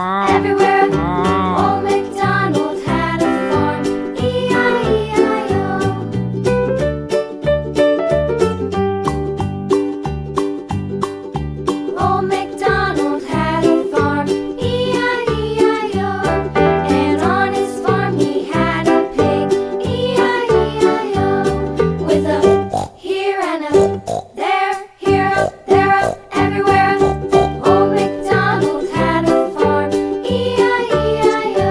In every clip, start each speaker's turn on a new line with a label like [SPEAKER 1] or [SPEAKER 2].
[SPEAKER 1] everywhere. Old MacDonald had a farm, E-I-E-I-O. Old MacDonald had a farm, E-I-E-I-O. And on his farm he had a pig, E-I-E-I-O. With a here and a there, here, there, everywhere. Old MacDonald had a farm, E-I-E-I-O.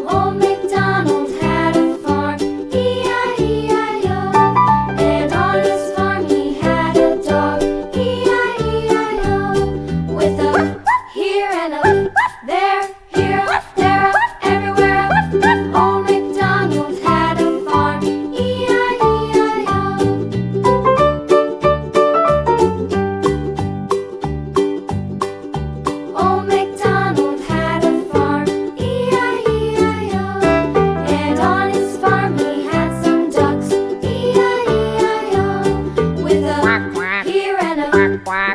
[SPEAKER 1] Old MacDonald had a farm, E-I-E-I-O. And on his farm he had a dog, E-I-E-I-O. With a here and a there, here, there, everywhere. Old MacDonald had a farm, E-I-E-I-O. Old MacDonald had a farm, E-I-E-I-O. And on his farm he had some ducks, E-I-E-I-O. With a here and a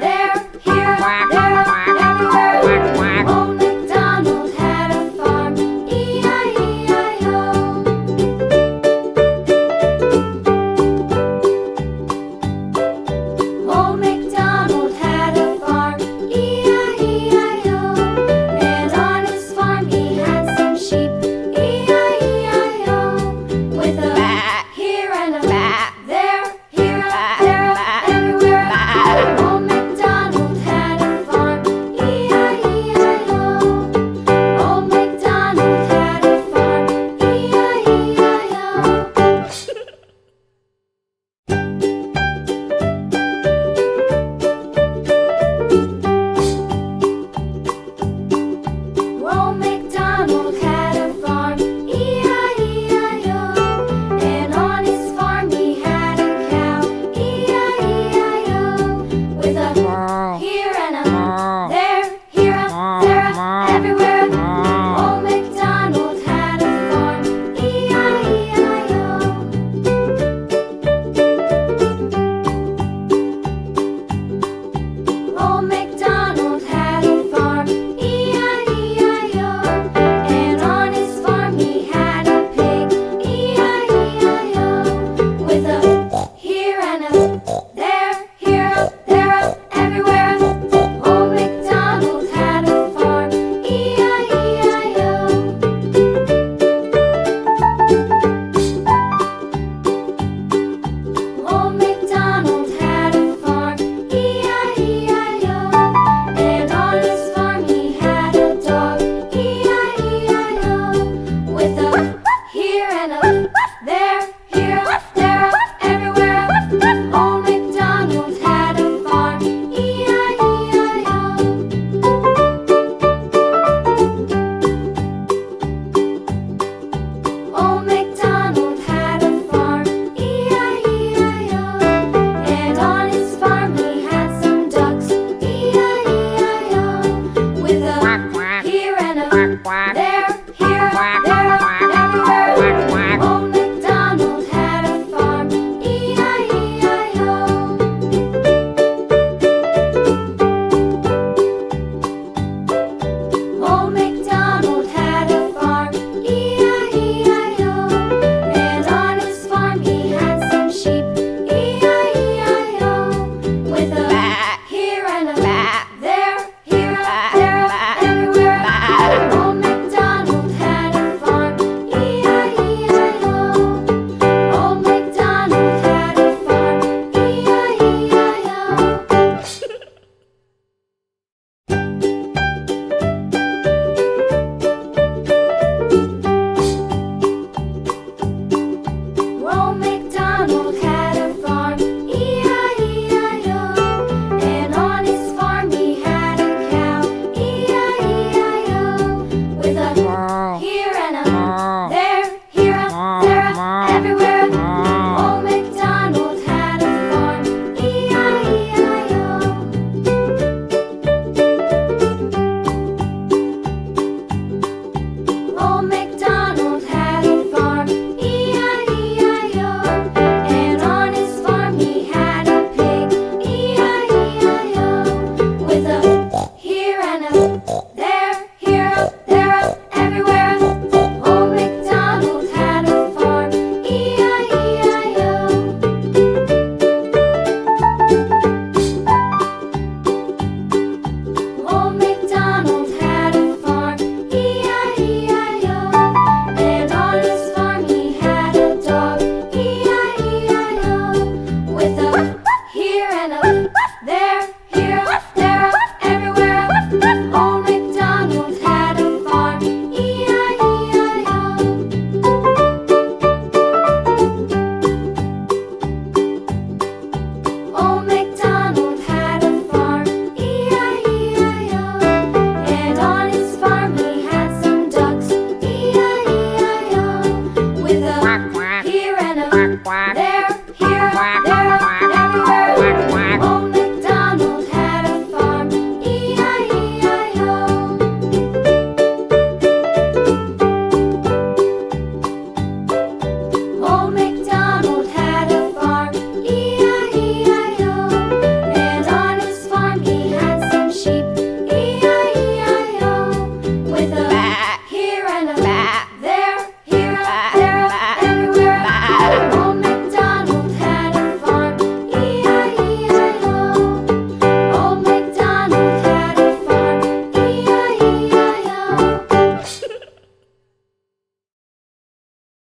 [SPEAKER 1] there, here, there, everywhere. Old MacDonald had a farm, E-I-E-I-O. Old MacDonald had a farm, E-I-E-I-O. And on his farm he had some sheep, E-I-E-I-O. With a here and a there, here, there, everywhere. Old MacDonald had a farm, E-I-E-I-O. Old MacDonald had a farm, E-I-E-I-O. Old MacDonald had a farm, E-I-E-I-O. And on his farm he had a cow, E-I-E-I-O. With a here and a there, here, there, everywhere. Old MacDonald had a farm, E-I-E-I-O. Old MacDonald had a farm, E-I-E-I-O. And on his farm he had a pig, E-I-E-I-O. With a here and a there, here, there,